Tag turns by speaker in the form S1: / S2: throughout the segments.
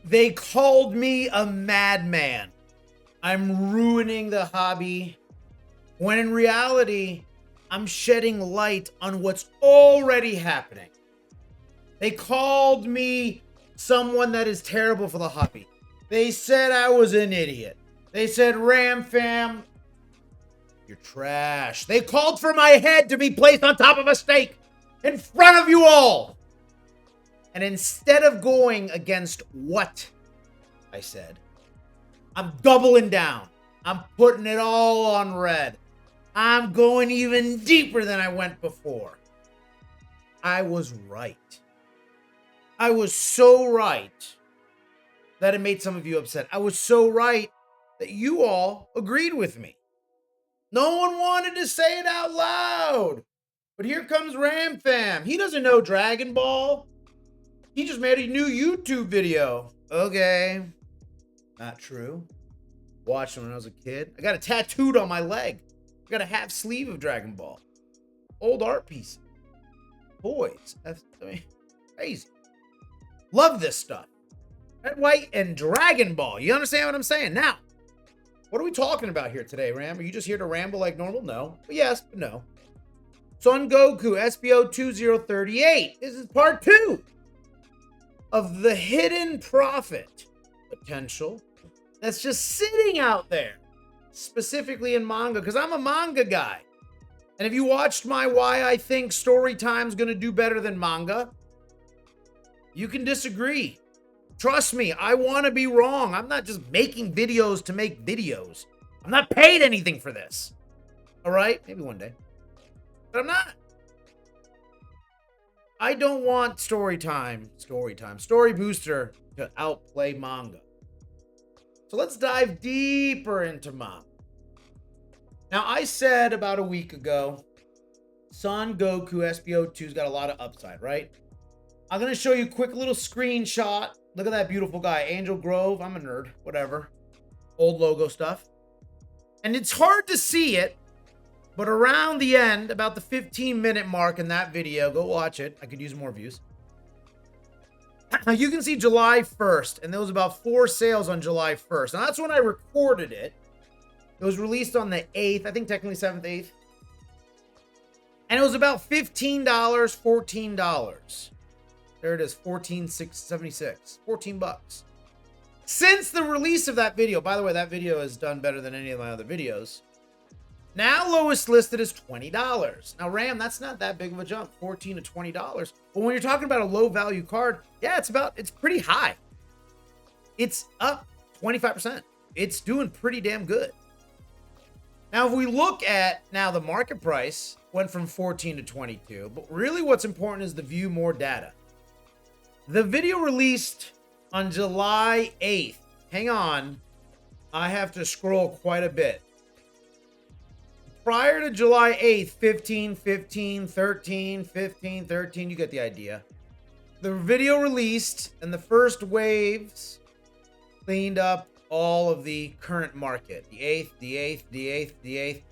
S1: They called me a madman. I'm ruining the hobby. When in reality, I'm shedding light on what's already happening. They called me someone that is terrible for the hobby. They said I was an idiot. They said, Ram fam, you're trash. They called for my head to be placed on top of a stake in front of you all. And instead of going against what I said, I'm doubling down. I'm putting it all on red. I'm going even deeper than I went before. I was right. I was so right that it made some of you upset. I was so right that you all agreed with me. No one wanted to say it out loud. But here comes Ram Fam. He doesn't know Dragon Ball. He just made a new YouTube video. Okay. Not true. Watched him when I was a kid. I got it tattooed on my leg. I got a half sleeve of Dragon Ball. Old art piece. Boys. That's, crazy. Love this stuff. Red, white, and Dragon Ball. You understand what I'm saying? Now, what are we talking about here today, Ram? Are you just here to ramble like normal? No. But yes, but no. Son Goku, SBO 2038. This is part 2 of the hidden profit potential that's just sitting out there, specifically in manga, because I'm a manga guy. And if you watched my why I think story time's going to do better than manga, you can disagree. Trust me, I want to be wrong. I'm not just making videos to make videos. I'm not paid anything for this. All right? Maybe one day. But I'm not. I don't want story booster to outplay manga. So let's dive deeper into manga. Now, I said about a week ago, Son Goku SBO2's got a lot of upside, right? I'm going to show you a quick little screenshot. Look at that beautiful guy, Angel Grove. I'm a nerd, whatever. Old logo stuff. And it's hard to see it, but around the end, about the 15-minute mark in that video, go watch it. I could use more views. You can see July 1st, and there was about 4 sales on July 1st. And that's when I recorded it. It was released on the 8th, I think technically 7th, 8th. And it was about $15, $14. There it is, $14.76, 14 bucks. Since the release of that video, by the way, that video has done better than any of my other videos. Now lowest listed is $20. Now, Ram, that's not that big of a jump, $14 to $20. But when you're talking about a low value card, yeah, it's pretty high. It's up 25%. It's doing pretty damn good. Now, if we look at now the market price went from 14 to 22, but really what's important is to view more data. The video released on July 8th. Hang on. I have to scroll quite a bit. Prior to July 8th, 15, 15, 13, 15, 13, you get the idea. The video released and the first waves cleaned up all of the current market. The 8th, the 8th, the 8th, the 8th.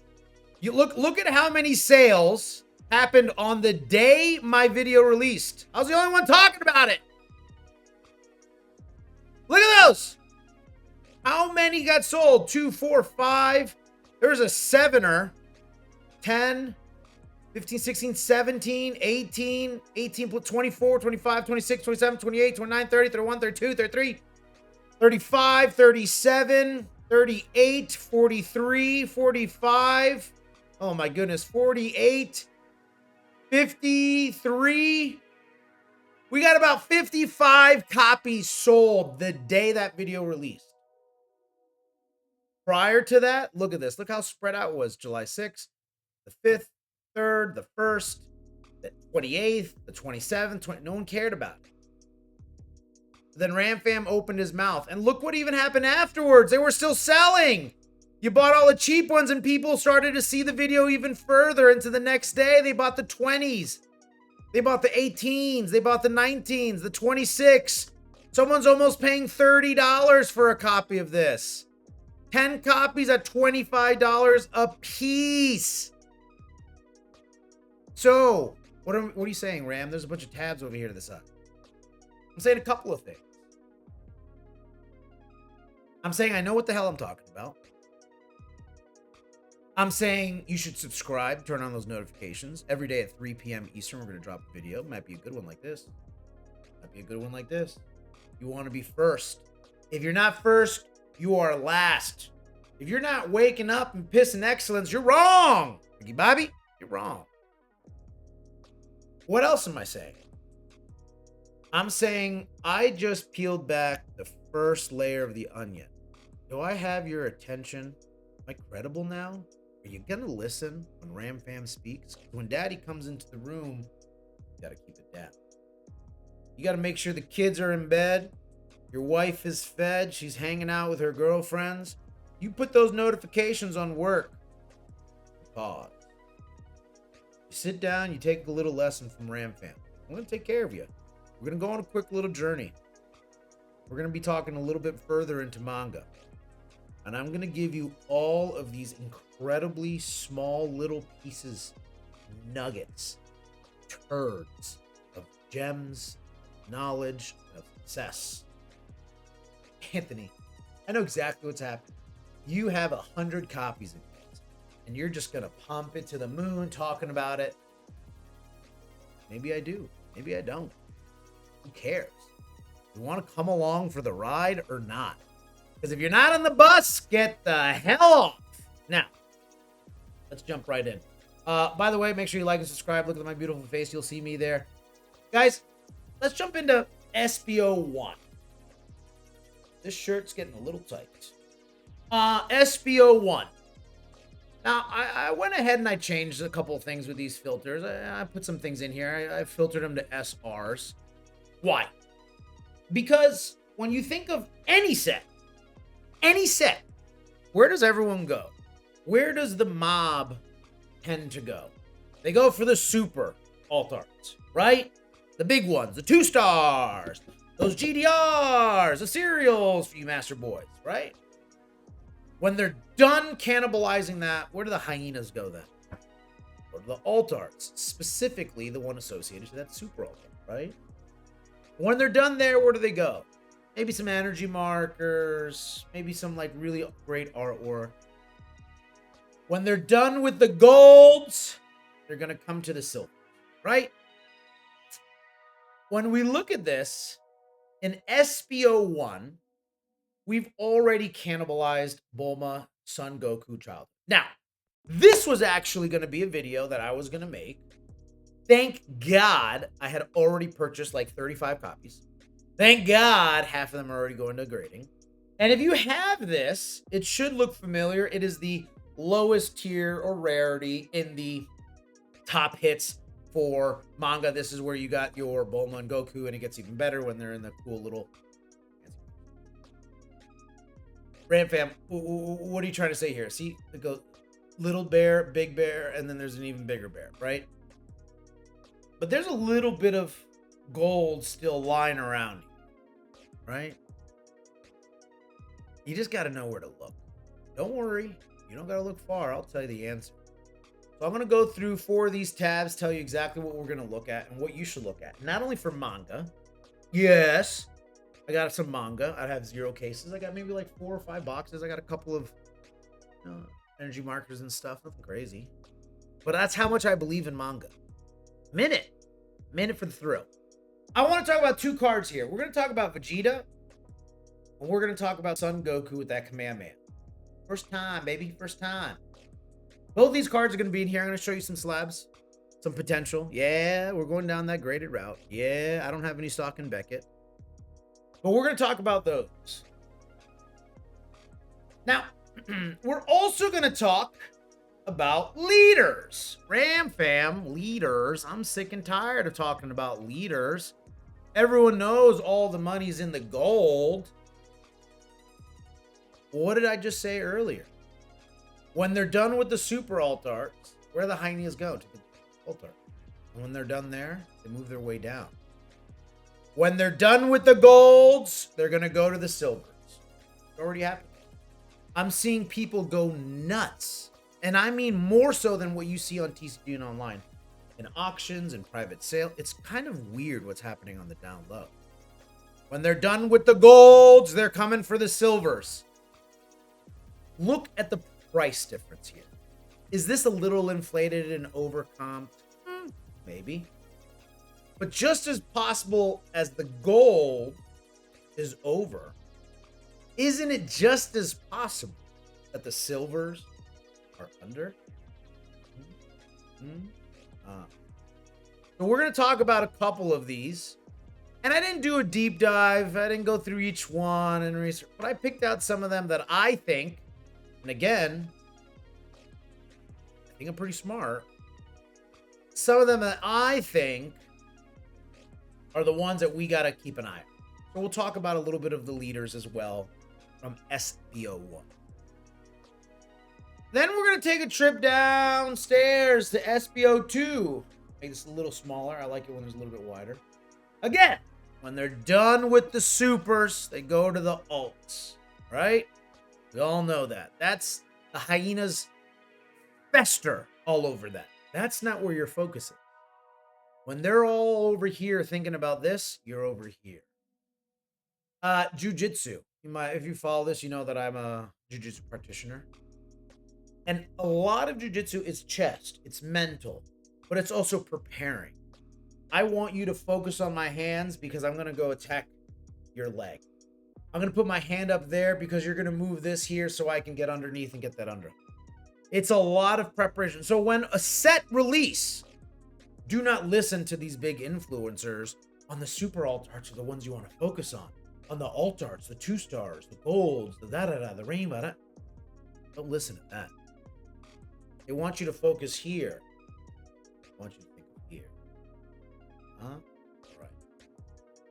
S1: You look at how many sales happened on the day my video released. I was the only one talking about it. Look at those. How many got sold? 2, 4, 5. There's a 7er. 10, 15, 16, 17, 18, 18, 24, 25, 26, 27, 28, 29, 30, 31, 32, 33, 35, 37, 38, 43, 45. Oh my goodness, 48, 53. We got about 55 copies sold the day that video released. Prior to that, look at this. Look how spread out it was. July 6th, the 5th, 3rd, the 1st, the 28th, the 27th, 20, no one cared about it. Then Ram Fam opened his mouth, and look what even happened afterwards. They were still selling. You bought all the cheap ones, and people started to see the video even further into the next day. They bought the 20s. They bought the 18s. They bought the 19s, the 26. Someone's almost paying $30 for a copy of this. 10 copies at $25 a piece. So, what are you saying, Ram? There's a bunch of tabs over here to the side. I'm saying a couple of things. I'm saying I know what the hell I'm talking about. I'm saying you should subscribe, turn on those notifications. Every day at 3 p.m. Eastern, we're going to drop a video. Might be a good one like this. Might be a good one like this. You want to be first. If you're not first, you are last. If you're not waking up and pissing excellence, you're wrong. Ricky Bobby, you're wrong. What else am I saying? I'm saying I just peeled back the first layer of the onion. Do I have your attention? Am I credible now? Are you going to listen when Ram Fam speaks? When Daddy comes into the room, you got to keep it down. You got to make sure the kids are in bed. Your wife is fed. She's hanging out with her girlfriends. You put those notifications on work. Pause. You sit down. You take a little lesson from Ram Fam. I'm going to take care of you. We're going to go on a quick little journey. We're going to be talking a little bit further into manga. And I'm going to give you all of these incredibly small little pieces, nuggets, turds of gems, knowledge, of success. Anthony, I know exactly what's happening. You have 100 copies of it, and you're just going to pump it to the moon talking about it. Maybe I do. Maybe I don't. Who cares? You want to come along for the ride or not? Because if you're not on the bus, get the hell off. Now, let's jump right in. By the way, make sure you like and subscribe. Look at my beautiful face. You'll see me there. Guys, let's jump into SBO1. This shirt's getting a little tight. SBO1. Now, I went ahead and I changed a couple of things with these filters. I put some things in here. I filtered them to SRs. Why? Because when you think of any set, where does everyone go? Where does the mob tend to go? They go for the super alt arts, right? The big ones, the 2 stars, those GDRs, the cereals for you master boys, right? When they're done cannibalizing that, where do the hyenas go then? Go to the alt arts, specifically the one associated to that super alt art, right? When they're done there, where do they go? Maybe some energy markers, maybe some like really great artwork. When they're done with the golds, they're going to come to the silver, right? When we look at this, in SBO1, we've already cannibalized Bulma, Son Goku Childhood. Now, this was actually going to be a video that I was going to make. Thank God I had already purchased like 35 copies. Thank God half of them are already going to grading. And if you have this, it should look familiar. It is the lowest tier or rarity in the top hits for manga. This is where you got your Bulma and Goku, and it gets even better when they're in the cool little... Ram Fam, what are you trying to say here? See, it goes little bear, big bear, and then there's an even bigger bear, right? But there's a little bit of gold still lying around you, right? You just got to know where to look. Don't worry. You don't got to look far. I'll tell you the answer. So I'm going to go through 4 of these tabs, tell you exactly what we're going to look at and what you should look at. Not only for manga. Yes, I got some manga. I have 0 cases. I got maybe like 4 or 5 boxes. I got a couple of energy markers and stuff. Nothing crazy. But that's how much I believe in manga. Minute for the thrill. I want to talk about 2 cards here. We're going to talk about Vegeta, and we're going to talk about Son Goku with that Kamehameha. First time, baby. First time. Both these cards are going to be in here. I'm going to show you some slabs, some potential. Yeah, we're going down that graded route. Yeah, I don't have any stock in Beckett. But we're going to talk about those. Now, we're also going to talk about leaders. Ram Fam, leaders. I'm sick and tired of talking about leaders. Everyone knows all the money's in the gold. What did I just say earlier? When they're done with the super alt arts, where the hyenas go? To the alt art. And when they're done there, they move their way down. When they're done with the golds, they're going to go to the silvers. It's already happened. I'm seeing people go nuts. And I mean more so than what you see on TCG and online. In auctions and private sale. It's kind of weird what's happening on the down low. When they're done with the golds, they're coming for the silvers. look at the price difference here. Is this a little inflated and overcomped? Maybe. But just as possible as the gold is over, isn't it just as possible that the silvers are under? So we're going to talk about a couple of these. And I didn't do a deep dive. I didn't go through each one and research, but I picked out some of them that I think, and again, I think I'm pretty smart. Some of them that I think are the ones that we got to keep an eye on. So we'll talk about a little bit of the leaders as well from SBO1. Then we're going to take a trip downstairs to SBO2. Make this a little smaller. I like it when it's a little bit wider. Again, when they're done with the supers, they go to the alts, right? We all know that. That's the hyenas fester all over that. That's not where you're focusing. When they're all over here thinking about this, you're over here. Jiu-jitsu. If you follow this, you know that I'm a jiu-jitsu practitioner. And a lot of jiu-jitsu is chest. It's mental, but it's also preparing. I want you to focus on my hands because I'm going to go attack your leg. I'm going to put my hand up there because you're going to move this here so I can get underneath and get that under. It's a lot of preparation. So when a set release, do not listen to these big influencers on the super alt arts are the ones you want to focus on. On the alt arts, the 2 stars, the golds, the the rainbow. Don't listen to that. They want you to focus here. They want you to think of here. All right.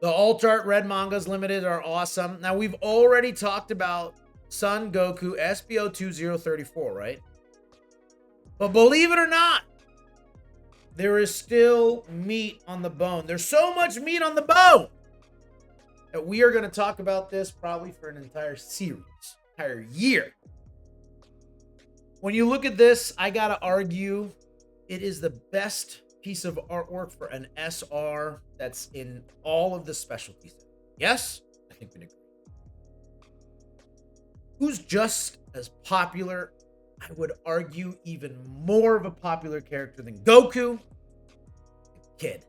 S1: The alt art red mangas limited are awesome. Now, we've already talked about Son Goku SBO 2034, right? But believe it or not, there is still meat on the bone. There's so much meat on the bone that we are going to talk about this probably for an entire series, entire year. When you look at this, I got to argue it is the best piece of artwork for an SR that's in all of the specialties. Yes? I think we agree. Who's just as popular? I would argue even more of a popular character than Goku. The kid.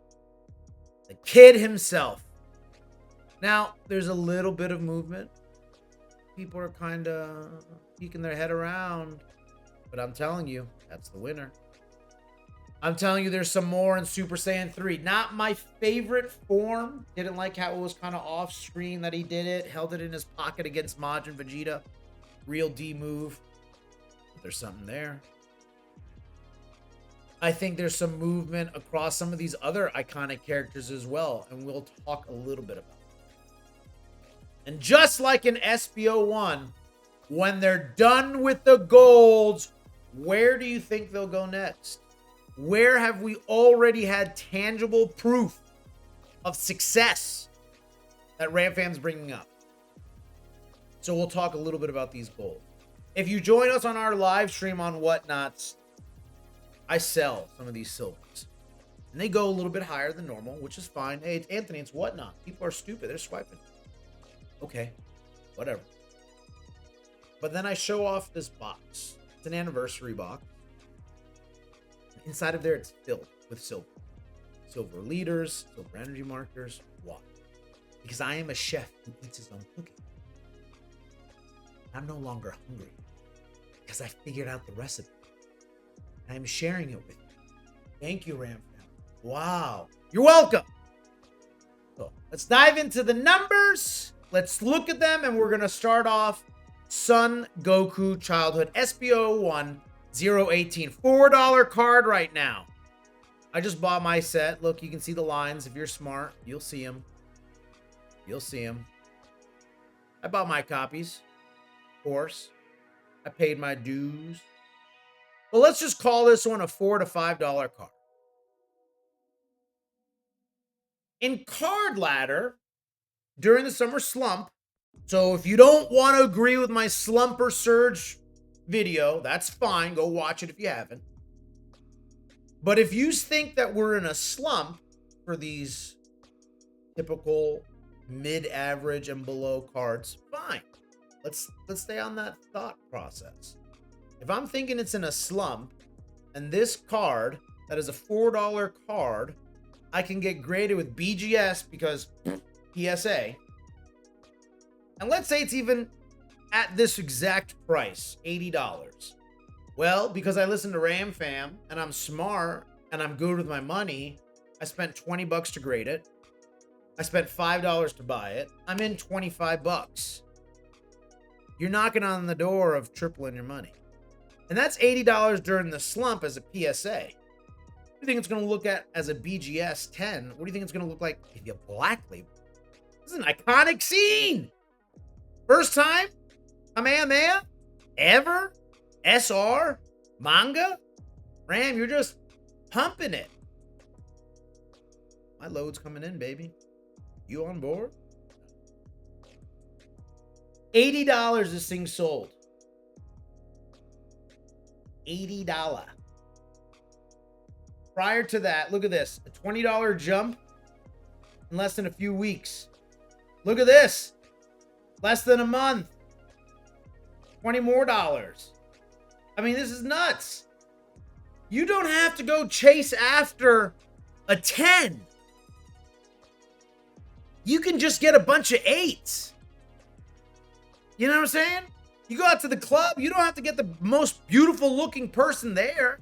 S1: The kid himself. Now, there's a little bit of movement. People are kind of peeking their head around. But I'm telling you, that's the winner. I'm telling you, there's some more in Super Saiyan 3. Not my favorite form. Didn't like how it was kind of off screen that he did it. Held it in his pocket against Majin Vegeta. Real D move. But there's something there. I think there's some movement across some of these other iconic characters as well. And we'll talk a little bit about it. And just like in SBO1, when they're done with the golds, where do you think they'll go next? Where have we already had tangible proof of success that RamFam's bringing up? So we'll talk a little bit about these golds. If you join us on our live stream on Whatnots, I sell some of these silvers. And they go a little bit higher than normal, which is fine. Hey, it's Anthony, it's Whatnot. People are stupid. They're swiping. Okay, whatever. But then I show off this box. It's an anniversary box. Inside of there, it's filled with silver. Silver leaders, silver energy markers. Why? Because I am a chef who eats his own cooking. I'm no longer hungry because I figured out the recipe. I'm sharing it with you. Thank you, RamFam. Wow. You're welcome. So let's dive into the numbers. Let's look at them, and we're going to start off Son Goku Childhood SBO1 018. $4 card right now. I just bought my set. Look, you can see the lines. If you're smart, you'll see them. You'll see them. I bought my copies. Of course. I paid my dues. But let's just call this one a $4 to $5 card. In Card Ladder, during the summer slump, so if you don't want to agree with my slumper surge video, that's fine. Go watch it if you haven't. But if you think that we're in a slump for these typical mid-average and below cards, fine. let's stay on that thought process. If I'm thinking it's in a slump, and this card that is a $4 card, I can get graded with BGS because PSA. And let's say it's even at this exact price, $80. Well, because I listen to Ram Fam and I'm smart and I'm good with my money, I spent 20 bucks to grade it. I spent $5 to buy it. I'm in 25 bucks. You're knocking on the door of tripling your money. And that's $80 during the slump as a PSA. What do you think it's going to look at as a BGS 10? What do you think it's going to look like if you black label? This is an iconic scene. First time Kamehameha ever. SR Manga. Ram, you're just pumping it. My load's coming in, baby. You on board? $80 this thing sold. $80. Prior to that, look at this. A $20 jump in less than a few weeks. Look at this. Less than a month. $20 more. I mean, this is nuts. You don't have to go chase after a 10. You can just get a bunch of 8s. You know what I'm saying? You go out to the club, you don't have to get the most beautiful looking person there.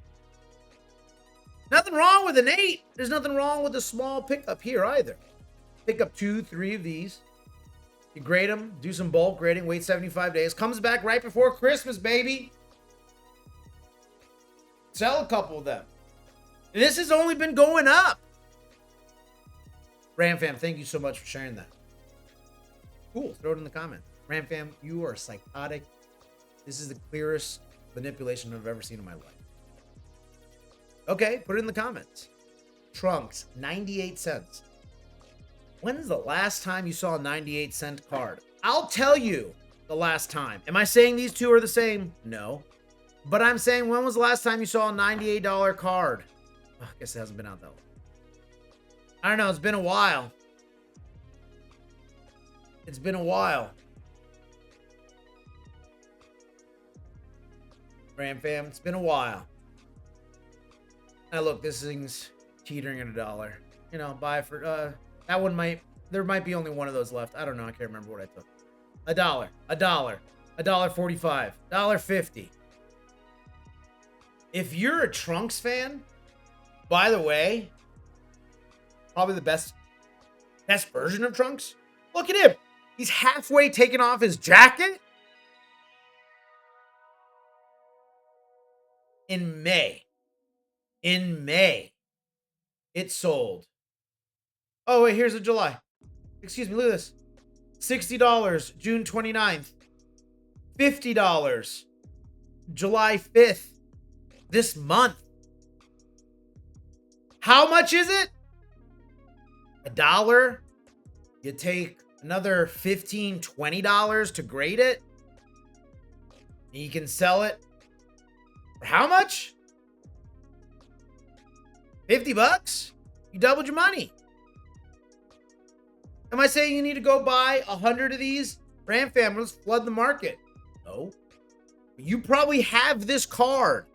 S1: Nothing wrong with an 8. There's nothing wrong with a small pickup here either. Pick up 2, 3 of these. You grade them, do some bulk grading, wait 75 days. Comes back right before Christmas, baby. Sell a couple of them. And this has only been going up. Ram Fam, thank you so much for sharing that. Cool. Throw it in the comments. Ram Fam, you are psychotic. This is the clearest manipulation I've ever seen in my life. Okay, put it in the comments. Trunks, 98 cents. When's the last time you saw a 98-cent card? I'll tell you the last time. Am I saying these two are the same? No. But I'm saying, when was the last time you saw a $98 card? Oh, I guess it hasn't been out that long. I don't know. It's been a while. It's been a while. Ram Fam, it's been a while. Now look, this thing's teetering at $1. You know, buy it for, that one might, there might be only one of those left. I don't know. I can't remember what I took. $1, $1.45, $1.50. If you're a Trunks fan, by the way, probably the best version of Trunks. Look at him. He's halfway taking off his jacket. In May, it sold. Oh, wait, here's a July. Excuse me, look at this. $60, June 29th. $50, July 5th. This month. How much is it? $1. You take another $15, $20 to grade it. And you can sell it for how much? 50 bucks? You doubled your money. Am I saying you need to go buy 100 of these? Ram Fam, let's flood the market. No. You probably have this card.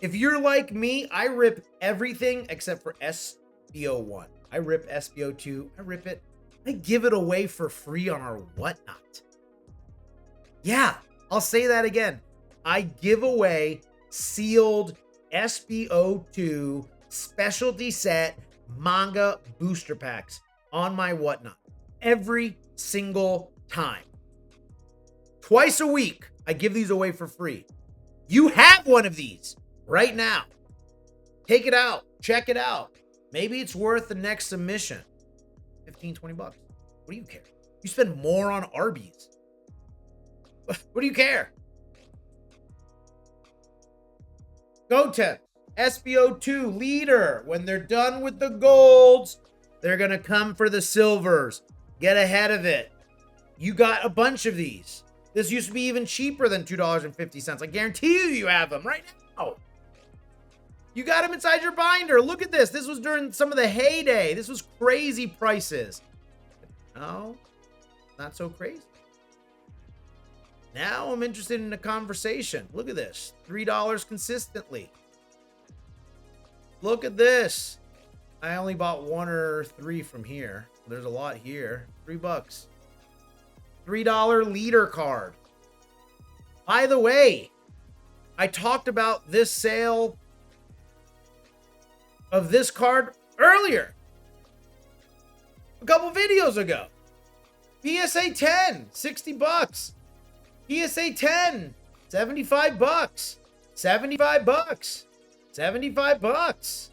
S1: If you're like me, I rip everything except for SBO1. I rip SBO2. I rip it. I give it away for free on our whatnot. Yeah, I'll say that again. I give away sealed SBO2 specialty set manga booster packs on my whatnot every single time. Twice a week, I give these away for free. You have one of these right now. Take it out. Check it out. Maybe it's worth the next submission. 15, 20 bucks. What do you care? You spend more on Arby's. What do you care? Goten, SBO2 leader. When they're done with the golds, they're going to come for the silvers. Get ahead of it. You got a bunch of these. This used to be even cheaper than $2.50. I guarantee you have them right now. You got them inside your binder. Look at this. This was during some of the heyday. This was crazy prices. No, not so crazy. Now I'm interested in a conversation. Look at this. $3 consistently. Look at this. I only bought 1 or 3 from here. There's a lot here. $3. $3 leader card. By the way, I talked about this sale of this card earlier. A couple videos ago. PSA 10, $60. PSA 10, $75. $75. $75.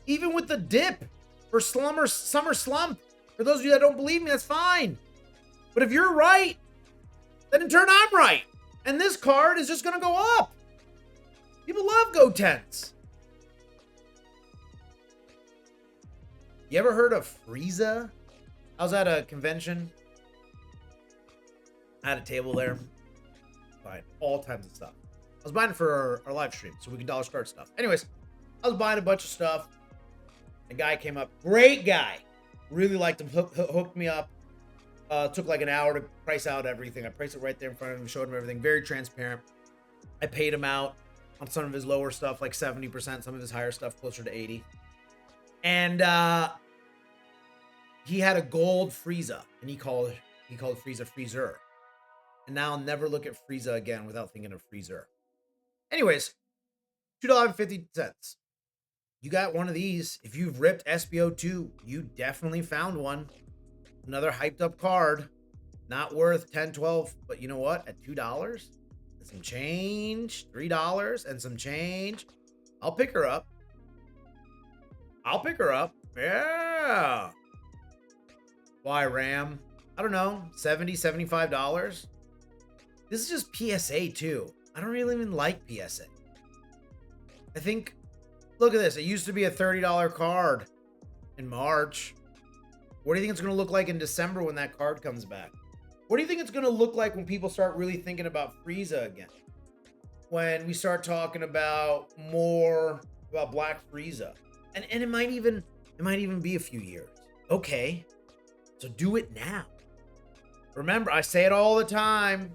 S1: Even with the dip for summer slump. For those of you that don't believe me, that's fine. But if you're right, then in turn I'm right. And this card is just going to go up. People love Go 10s. You ever heard of Frieza? I was at a convention. I had a table there. Buying all kinds of stuff. I was buying it for our live stream so we could dollar start stuff. Anyways, I was buying a bunch of stuff. A guy came up. Great guy. Really liked him. Hooked me up. Took like an hour to price out everything. I priced it right there in front of him. Showed him everything. Very transparent. I paid him out on some of his lower stuff, like 70%. Some of his higher stuff, closer to 80%. And he had a gold Frieza. And he called Frieza Freezer. And now I'll never look at Frieza again without thinking of Freezer. Anyways, $2.50. You got one of these. If you've ripped SBO2, you definitely found one. Another hyped up card. Not worth 10, 12, but you know what? At $2 and some change, $3 and some change, I'll pick her up. I'll pick her up. Yeah. Why, Ram? I don't know. $70, $75. This is just PSA too. I don't really even like PSA. I think, look at this. It used to be a $30 card in March. What do you think it's going to look like in December when that card comes back? What do you think it's going to look like when people start really thinking about Frieza again? When we start talking about more about Black Frieza. And it might even be a few years. Okay. So do it now. Remember, I say it all the time.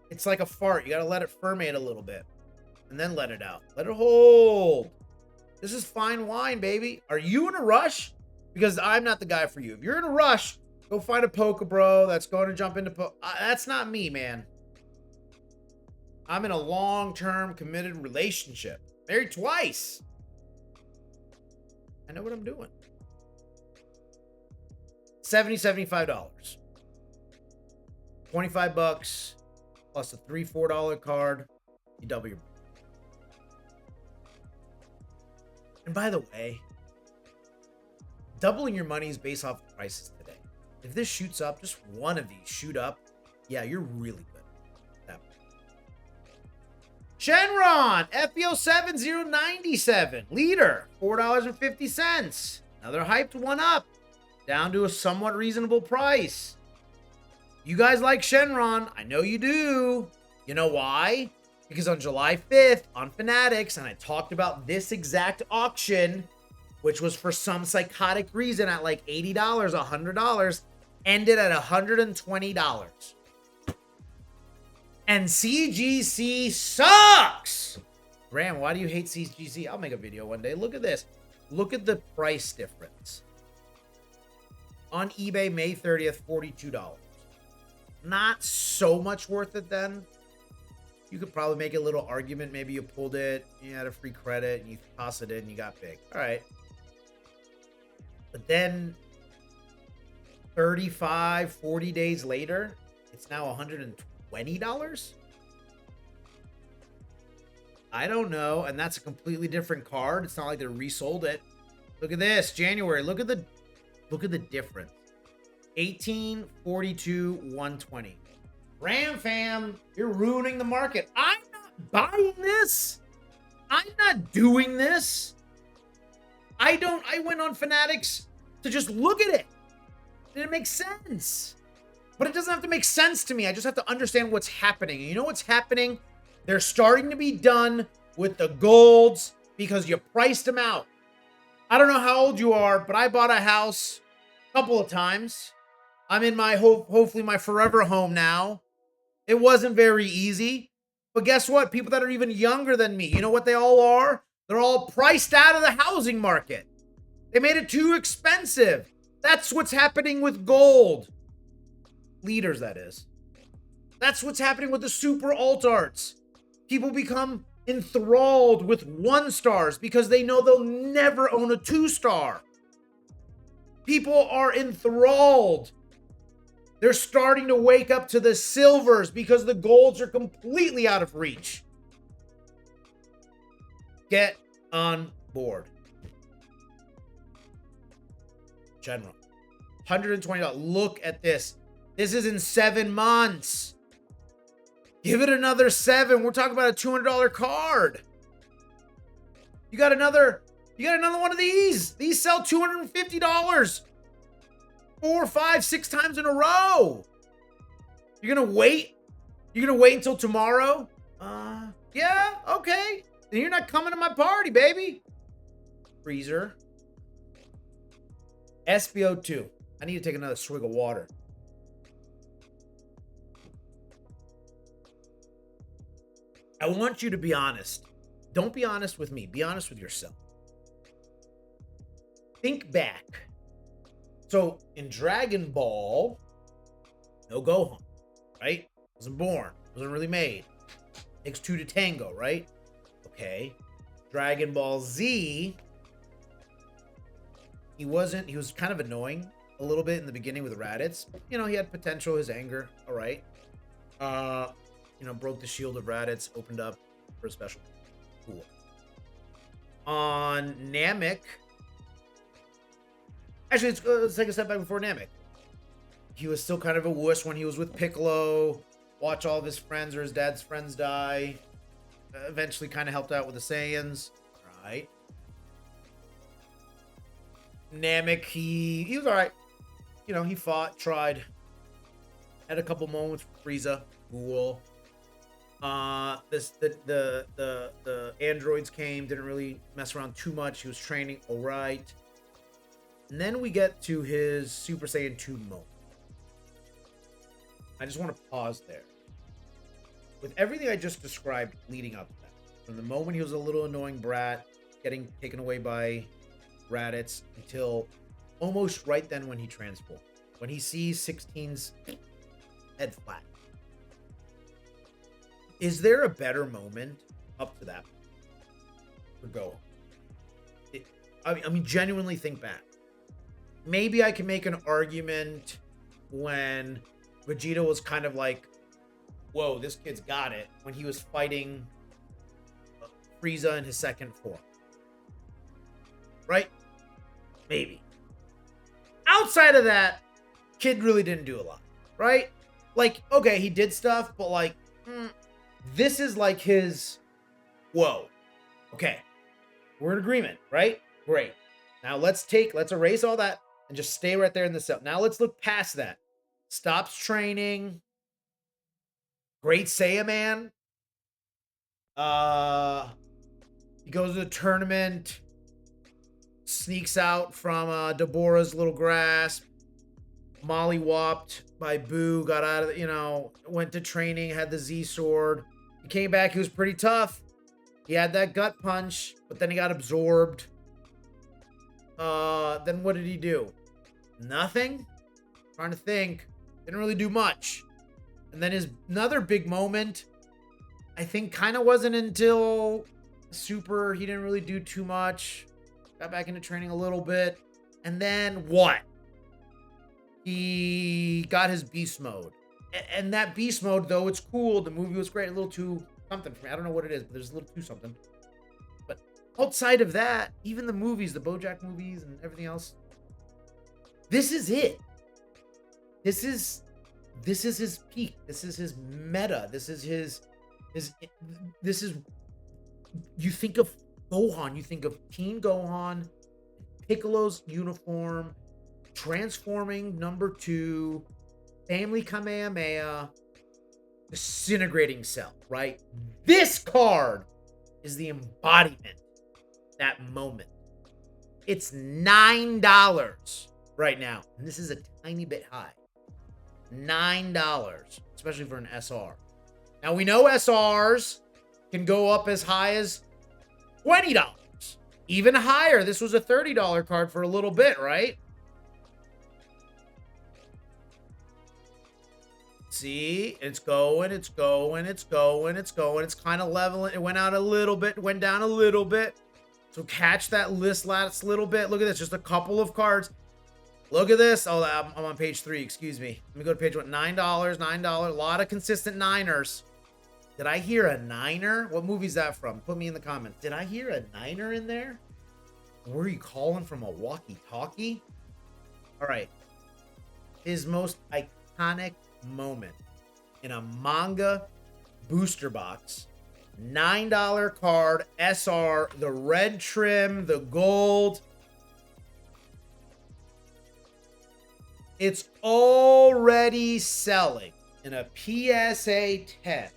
S1: It's like a fart. You got to let it ferment a little bit and then let it out. Let it hold. This is fine wine, baby. Are you in a rush? Because I'm not the guy for you. If you're in a rush, go find a poker bro that's going to jump into that's not me, man. I'm in a long-term committed relationship. Married twice. I know what I'm doing. $70, $75. $25 plus a $3, $4 card. You double your. And by the way, doubling your money is based off the prices today. If this shoots up, just one of these shoot up, yeah, you're really good. That Shenron, FBO 7097, leader, $4.50. Another hyped one up, down to a somewhat reasonable price. You guys like Shenron. I know you do. You know why? Because on July 5th on Fanatics, and I talked about this exact auction, which was for some psychotic reason at like $80, $100, ended at $120. And CGC sucks. Graham, why do you hate CGC? I'll make a video one day. Look at this. Look at the price difference. On eBay, May 30th, $42. Not so much worth it then. You could probably make a little argument. Maybe you pulled it, you had a free credit, and you tossed it in, and you got big. All right. But then 35, 40 days later, it's now $120? I don't know. And that's a completely different card. It's not like they resold it. Look at this. January. Look at the difference. 18, 42, 120. Ram fam, you're ruining the market. I'm not buying this. I'm not doing this. I went on Fanatics to just look at it. And it makes sense. But it doesn't have to make sense to me. I just have to understand what's happening. And you know what's happening? They're starting to be done with the golds because you priced them out. I don't know how old you are, but I bought a house a couple of times. I'm in my hopefully my forever home now. It wasn't very easy. But guess what? People that are even younger than me, you know what they all are? They're all priced out of the housing market. They made it too expensive. That's what's happening with gold. Leaders, that is. That's what's happening with the super alt arts. People become enthralled with 1-stars because they know they'll never own a 2-star. People are enthralled. They're starting to wake up to the silvers because the golds are completely out of reach. Get on board. General. $120. Look at this. This is in 7 months. Give it another 7. We're talking about a $200 card. You got another one of these. These sell $250. 4, 5, 6 times in a row. You're gonna wait? You're gonna wait until tomorrow? Yeah, okay. Then you're not coming to my party, baby. Freezer. SBO2. I need to take another swig of water. I want you to be honest. Don't be honest with me. Be honest with yourself. Think back. So, in Dragon Ball, no Gohan, right? Wasn't born. Wasn't really made. Takes 2 to tango, right? Okay. Dragon Ball Z, he was kind of annoying a little bit in the beginning with Raditz. You know, he had potential, his anger, all right. Broke the shield of Raditz, opened up for a special. Cool. On Namek, actually, let's take a step back before Namek. He was still kind of a wuss when he was with Piccolo. Watch all of his friends or his dad's friends die. Eventually kind of helped out with the Saiyans. Right. Namek, he was all right. You know, he fought, tried. Had a couple moments with Frieza. Cool. The androids came, didn't really mess around too much. He was training, all right. And then we get to his Super Saiyan 2 moment. I just want to pause there. With everything I just described leading up to that, from the moment he was a little annoying brat, getting taken away by Raditz, until almost right then when he transformed. When he sees 16's head flat. Is there a better moment up to that for Gohan? I mean, genuinely think back. Maybe I can make an argument when Vegeta was kind of like, whoa, this kid's got it, when he was fighting Frieza in his second form. Right? Maybe. Outside of that, kid really didn't do a lot. Right? Like, okay, he did stuff, but like, this is like his, whoa. Okay. We're in agreement, right? Great. Now let's erase all that and just stay right there in the cell. Now let's look past that. Stops training. Great Saiyaman. He goes to the tournament. Sneaks out from Deborah's little grasp. Mollywopped by Boo. Got out of, went to training. Had the Z sword. He came back. He was pretty tough. He had that gut punch, but then he got absorbed. Then what did he do? Nothing? Trying to think. Didn't really do much. And then his another big moment, I think, kind of wasn't until Super. He didn't really do too much. Got back into training a little bit. And then what? He got his beast mode. And that beast mode, though it's cool, the movie was great. A little too something for me. I don't know what it is, but there's a little too something. But outside of that, even the movies, the BoJack movies and everything else, this is it. This is his peak. This is his meta. This is you think of Gohan, you think of Teen Gohan, Piccolo's uniform, transforming number 2, family Kamehameha, disintegrating Cell, right? This card is the embodiment of that moment. It's $9 right now, and this is a tiny bit high. $9. especially for an SR. Now, we know SRs can go up as high as $20, even higher. This was a $30 card for a little bit, right? See, it's going, it's going, it's going, it's going. It's kind of leveling. It went out a little bit, went down a little bit. So catch that list last little bit. Look at this, just a couple of cards. Look at this. Oh, I'm on page 3, excuse me. Let me go to page 1. $9, $9. A lot of consistent niners. Did I hear a niner? What movie's that from? Put me in the comments. Did I hear a niner in there? Were you calling from a walkie-talkie? All right. His most iconic moment in a manga booster box. $9 card, SR, the red trim, the gold. It's already selling in a PSA 10.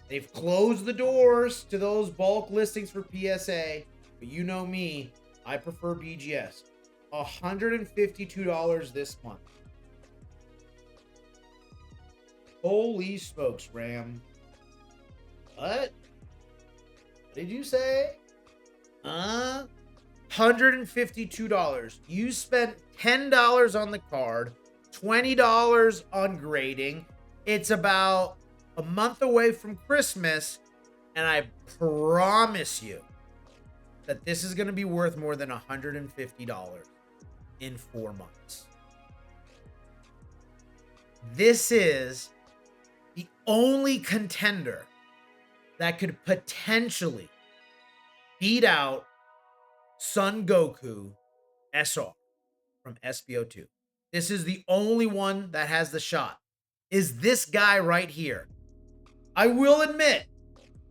S1: They've closed the doors to those bulk listings for PSA, but you know me, I prefer BGS. $152 this month. Holy smokes, Ram. What did you say? $152. You spent $10 on the card, $20 on grading. It's about a month away from Christmas, and I promise you that this is going to be worth more than $150 in 4 months. This is the only contender that could potentially beat out Son Goku SR from SBO2. This is the only one that has the shot. Is this guy right here. I will admit,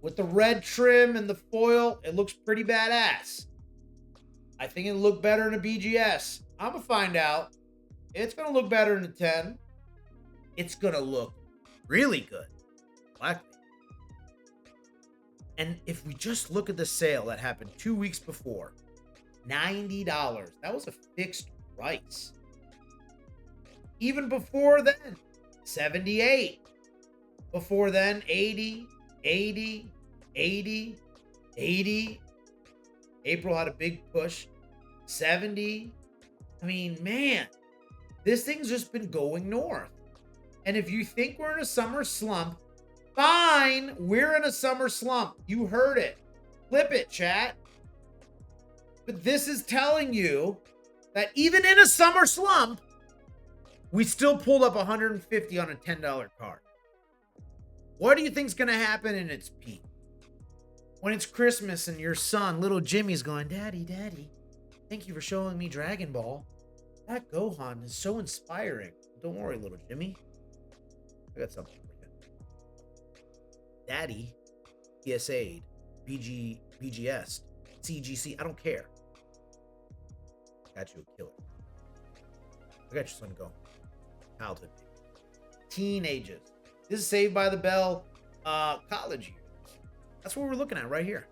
S1: with the red trim and the foil, it looks pretty badass. I think it'll look better in a BGS. I'm going to find out. It's going to look better in a 10. It's going to look really good. Black. And if we just look at the sale that happened 2 weeks before, $90. That was a fixed price. Even before then, $78. Before then, $80, $80, $80, $80. April had a big push. $70. I mean, man, this thing's just been going north. And if you think we're in a summer slump, fine, we're in a summer slump. You heard it. Flip it, chat. But this is telling you that even in a summer slump, we still pulled up $150 on a $10 card. What do you think's going to happen in its peak? When it's Christmas and your son, little Jimmy's going, Daddy, Daddy, thank you for showing me Dragon Ball. That Gohan is so inspiring. Don't worry, little Jimmy. I got something for you. Daddy, PSA'd, BGS, CGC, I don't care. I got you a killer. I got your son going. Childhood. Teenagers. This is Saved by the Bell, college years. That's what we're looking at right here.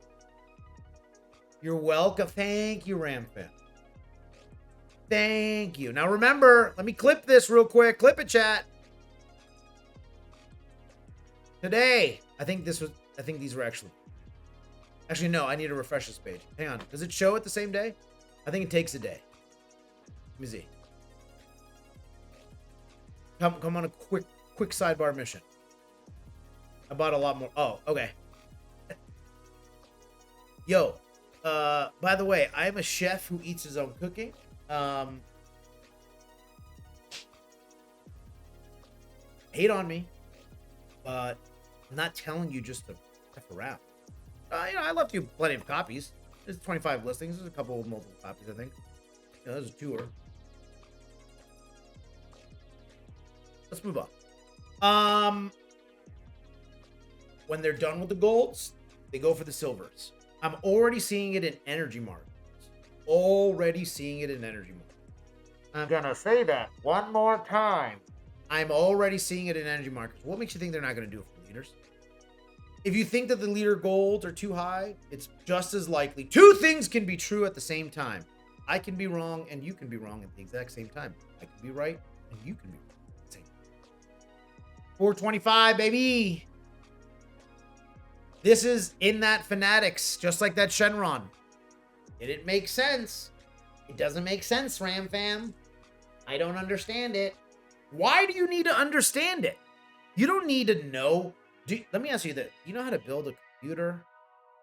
S1: You're welcome. Thank you, Ram fan. Thank you. Now remember, let me clip this real quick. Clip it, chat. Today, I think these were actually no, I need to refresh this page. Hang on. Does it show it the same day? I think it takes a day. Let me see. Come on a quick sidebar mission. I bought a lot more. Oh, okay. Yo, by the way, I'm a chef who eats his own cooking. Hate on me, but I'm not telling you just to F around. I left you plenty of copies. There's 25 listings. There's a couple of multiple copies, I think. There's a tour. Let's move on. When they're done with the golds, they go for the silvers. I'm already seeing it in energy markets. Already seeing it in energy markets. I'm gonna say that one more time. I'm already seeing it in energy markets. What makes you think they're not gonna do it for leaders? If you think that the leader golds are too high, it's just as likely. Two things can be true at the same time. I can be wrong and you can be wrong at the exact same time. I can be right and you can be wrong at the same time. 425, baby. This is in that Fanatics, just like that Shenron. Did it make sense? It doesn't make sense, Ram fam. I don't understand it. Why do you need to understand it? You don't need to know. Let me ask you this. You know how to build a computer?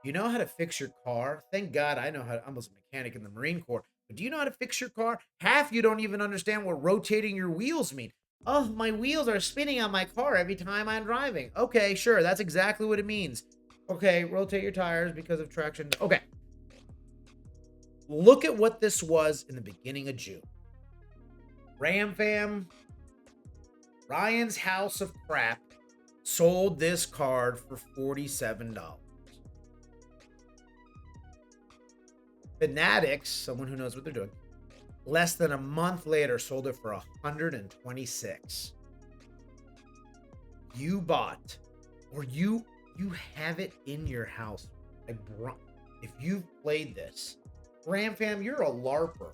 S1: You know how to fix your car? Thank God I know how to. I was a mechanic in the Marine Corps. But do you know how to fix your car? Half you don't even understand what rotating your wheels mean. Oh, my wheels are spinning on my car every time I'm driving. Okay, sure. That's exactly what it means. Okay, rotate your tires because of traction. Okay. Look at what this was in the beginning of June. Ram fam, Ryan's House of Crap sold this card for $47. Fanatics, someone who knows what they're doing, less than a month later sold it for $126. You bought, or you have it in your house. If you've played this, Ram fam, you're a LARPer.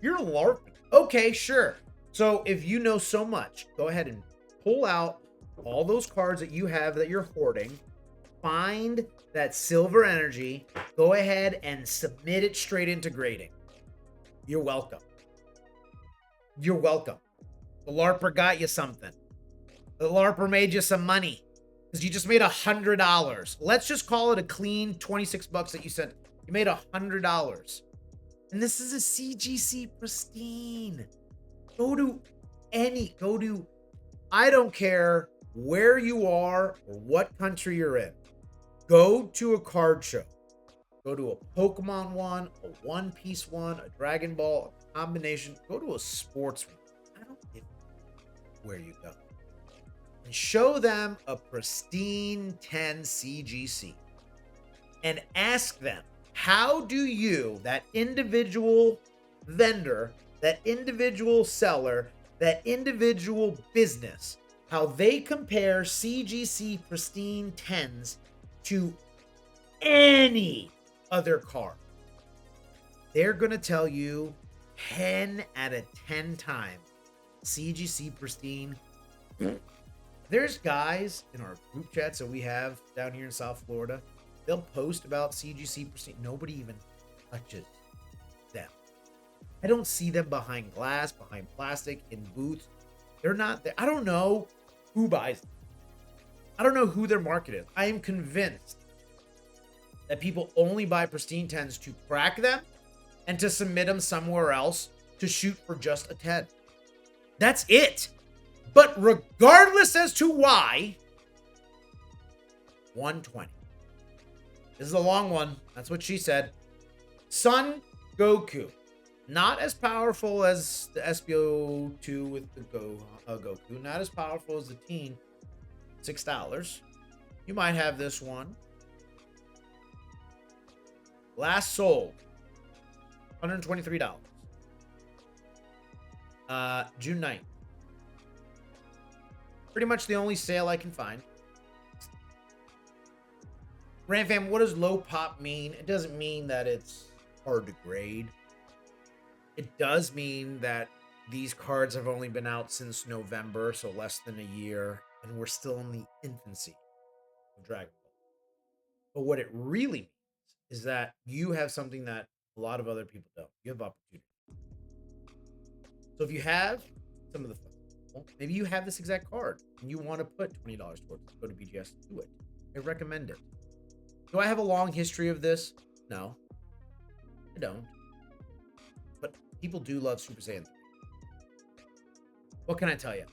S1: You're LARPing. Okay, sure. So if you know so much, go ahead and pull out all those cards that you have that you're hoarding. Find that silver energy. Go ahead and submit it straight into grading. You're welcome. You're welcome. The LARPer got you something. The LARPer made you some money because you just made $100. Let's just call it a clean 26 bucks that you sent. You made $100. And this is a CGC pristine. I don't care where you are or what country you're in. Go to a card show. Go to a Pokemon one, a One Piece one, a Dragon Ball, a combination. Go to a sports one. I don't give where you go. And show them a pristine 10 CGC. And ask them, how do you, that individual vendor, that individual seller, that individual business, how they compare CGC pristine 10s to any other card? They're going to tell you 10 out of 10 times CGC pristine. There's guys in our group chats that we have down here in South Florida. They'll post about CGC pristine. Nobody even touches them. I don't see them behind glass, behind plastic, in booths. They're not there. I don't know who buys them. I don't know who their market is. I am convinced that people only buy pristine 10s to crack them and to submit them somewhere else to shoot for just a 10. That's it. But regardless as to why, 120. This is a long one. That's what she said. Son Goku. Not as powerful as the SBO2 with the Goku. Not as powerful as the teen. $6. You might have this one. Last sold. $123. June 9th. Pretty much the only sale I can find. Ram fam, what does low pop mean? It doesn't mean that it's hard to grade. It does mean that these cards have only been out since November, so less than a year, and we're still in the infancy of Dragon Ball. But what it really means is that you have something that a lot of other people don't. You have opportunity. So if you have some of the fun, maybe you have this exact card and you want to put $20 towards it, go to BGS and do it. I recommend it. Do I have a long history of this? No, I don't. But people do love Super Saiyan 3. What can I tell you?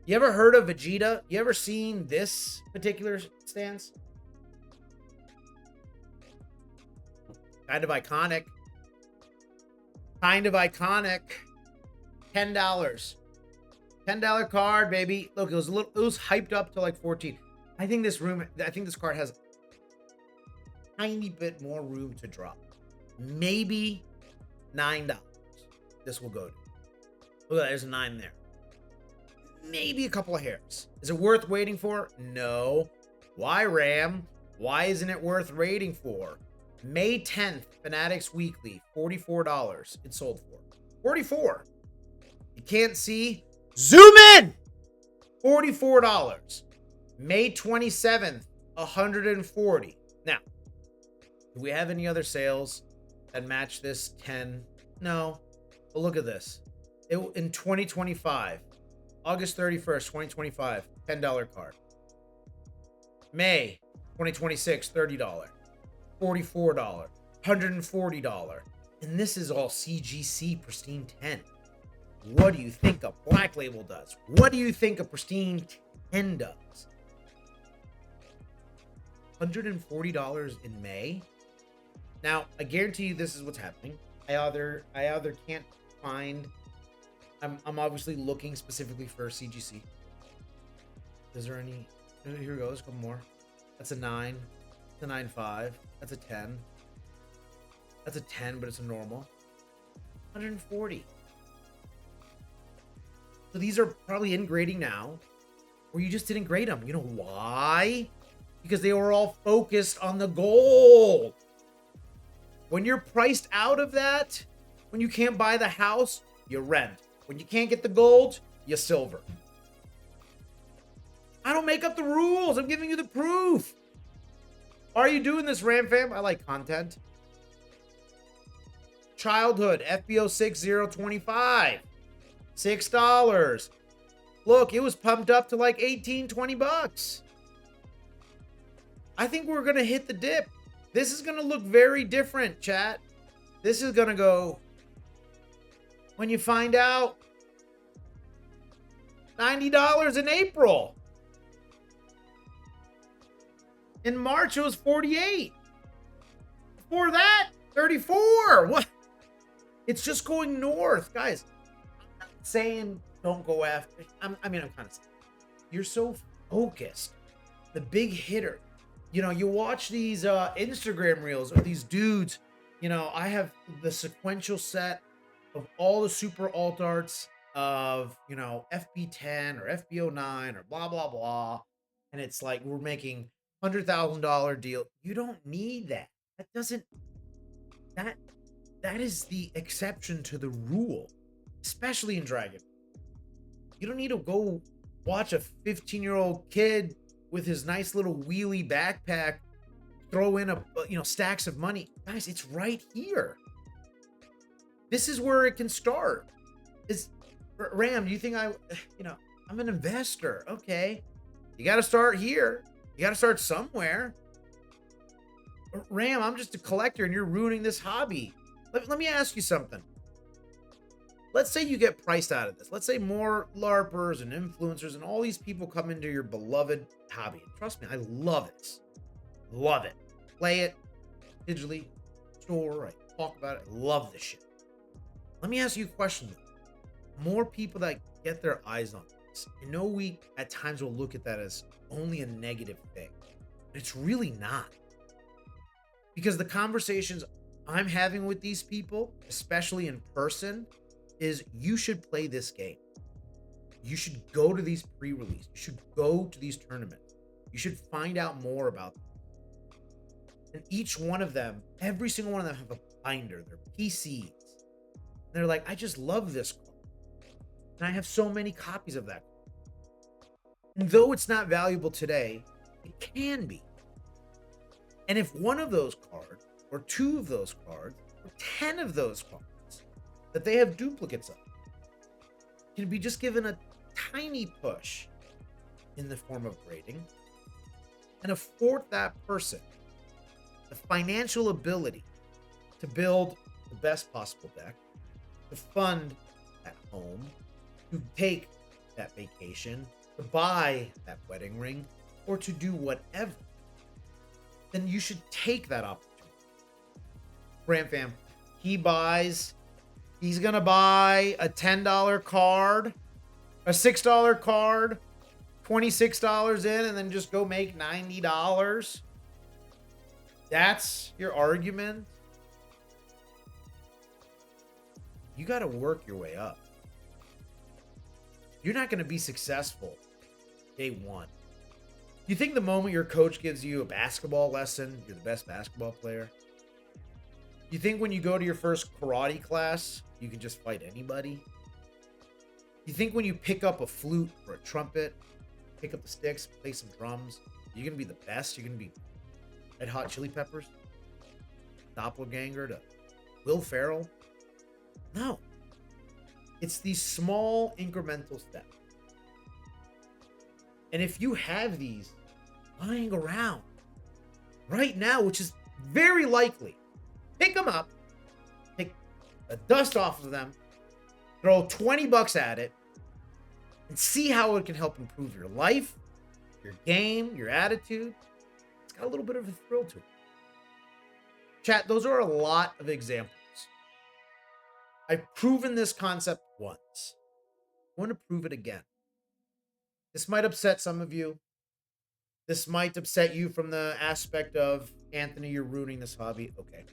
S1: You ever heard of Vegeta? You ever seen this particular stance? Kind of iconic. Kind of iconic. $10. $10 card, baby. Look, it was hyped up to like 14. I think this card has a tiny bit more room to drop. Maybe $9. This will go to. Look at that, there's a 9 there. Maybe a couple of hairs. Is it worth waiting for? No. Why, Ram? Why isn't it worth waiting for? May 10th, Fanatics Weekly, $44. It sold for $44. You can't see? Zoom in! $44. May 27th, $140. Now, do we have any other sales that match this 10? No. But look at this. In 2025, August 31st, 2025, $10 card. May 2026, $30. $44. $140. And this is all CGC Pristine 10. What do you think a Black Label does? What do you think a Pristine 10 does? $140 in May. Now, I guarantee you this is what's happening. I either can't find. I'm obviously looking specifically for CGC. Is there any? Here we go. There's a couple more. That's a 9. That's a 9.5. That's a 10. That's a 10, but it's a normal. 140. So these are probably in grading now, or you just didn't grade them. You know why? Because they were all focused on the gold. When you're priced out of that, when you can't buy the house, you rent. When you can't get the gold, you silver. I don't make up the rules. I'm giving you the proof. Are you doing this, Ram Fam? I like content. Childhood, FBO 6025. $6. Look, it was pumped up to like 18, 20 bucks. I think we're going to hit the dip. This is going to look very different, chat. This is going to go, when you find out, $90 in April. In March, it was 48. Before that, 34. What? It's just going north. Guys, I'm not saying don't go after. I'm kind of saying you're so focused. The big hitter. You know, you watch these Instagram reels of these dudes. You know, I have the sequential set of all the super alt arts of, you know, FB10 or FB09 or blah, blah, blah. And it's like we're making $100,000 deal. You don't need that. That doesn't, that is the exception to the rule, especially in Dragon. You don't need to go watch a 15-year-old kid with his nice little wheelie backpack throw in stacks of money. Guys, it's right here. This is where it can start. Ram, do you think I'm an investor? Okay. You got to start here. You got to start somewhere. Ram, I'm just a collector and you're ruining this hobby. Let me ask you something. Let's say you get priced out of this. Let's say more LARPers and influencers and all these people come into your beloved hobby. And trust me, I love it. Love it. Play it digitally, store, I talk about it. I love this shit. Let me ask you a question. More people that get their eyes on this. I know we at times will look at that as only a negative thing, but it's really not. Because the conversations I'm having with these people, especially in person, is you should play this game. You should go to these pre-release. You should go to these tournaments. You should find out more about them. And each one of them, every single one of them have a binder. They're PCs. And they're like, I just love this card. And I have so many copies of that card. And though it's not valuable today, it can be. And if one of those cards, or two of those cards, or 10 of those cards that they have duplicates of can be just given a tiny push in the form of grading and afford that person the financial ability to build the best possible deck, to fund that home, to take that vacation, to buy that wedding ring, or to do whatever, then you should take that opportunity. Ram Fam, he's gonna buy a $10 card, a $6 card, $26 in, and then just go make $90. That's your argument? You got to work your way up. You're not going to be successful day one. You think the moment your coach gives you a basketball lesson, you're the best basketball player? You think when you go to your first karate class, you can just fight anybody? You think when you pick up a flute or a trumpet, pick up the sticks, play some drums, you're going to be the best? You're going to be Red Hot Chili Peppers? Doppelganger to Will Ferrell? No. It's these small incremental steps. And if you have these lying around right now, which is very likely, pick them up, take the dust off of them, throw 20 bucks at it, and see how it can help improve your life, your game, your attitude. It's got a little bit of a thrill to it. Chat, those are a lot of examples. I've proven this concept once. I want to prove it again. This might upset some of you. This might upset you from the aspect of, Anthony, you're ruining this hobby. Okay.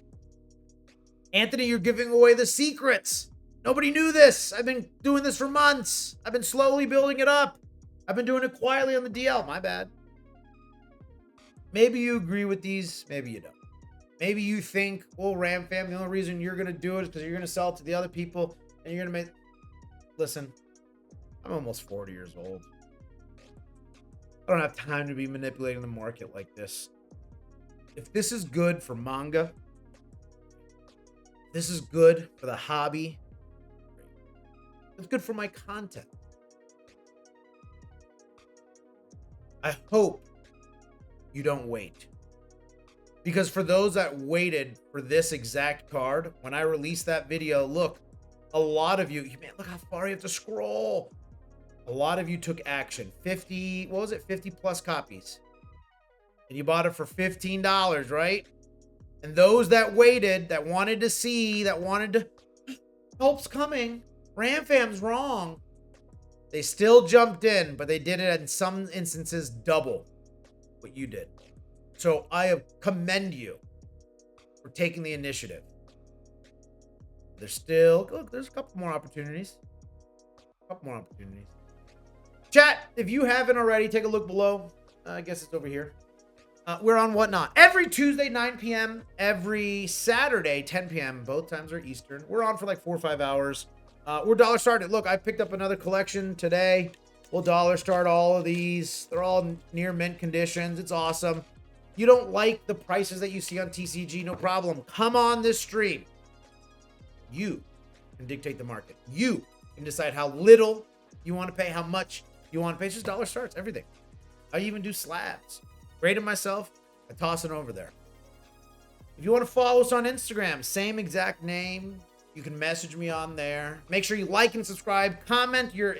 S1: Anthony, you're giving away the secrets. Nobody knew this. I've been doing this for months. I've been slowly building it up. I've been doing it quietly on the DL. My bad. Maybe you agree with these. Maybe you don't. Maybe you think, well, Ram Fam, the only reason you're going to do it is because you're going to sell it to the other people and you're going to make... Listen, I'm almost 40 years old. I don't have time to be manipulating the market like this. If this is good for manga, this is good for the hobby, it's good for my content. I hope you don't wait. Because for those that waited for this exact card, when I released that video, look, a lot of you, man, look how far you have to scroll. A lot of you took action. 50 plus copies. And you bought it for $15, right? And those that waited, that wanted to see, that wanted to, help's coming. Ramfam's wrong. They still jumped in, but they did it in some instances double what you did. So I commend you for taking the initiative. There's still, look, there's a couple more opportunities. Chat, if you haven't already, take a look below. I guess it's over here. We're on Whatnot every Tuesday, 9 p.m. Every Saturday, 10 p.m. Both times are Eastern. We're on for like 4 or 5 hours. We're dollar started. Look, I picked up another collection today. We'll dollar start all of these. They're all near mint conditions. It's awesome. You don't like the prices that you see on TCG, no problem. Come on this stream. You can dictate the market. You can decide how little you want to pay, how much you want to pay. It's just dollar starts, everything. I even do slabs. Grade them myself. I toss it over there. If you want to follow us on Instagram, same exact name. You can message me on there. Make sure you like and subscribe. Comment your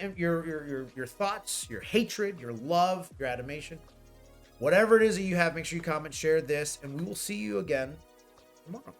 S1: thoughts, your hatred, your love, your animation. Whatever it is that you have, make sure you comment, share this, and we will see you again tomorrow.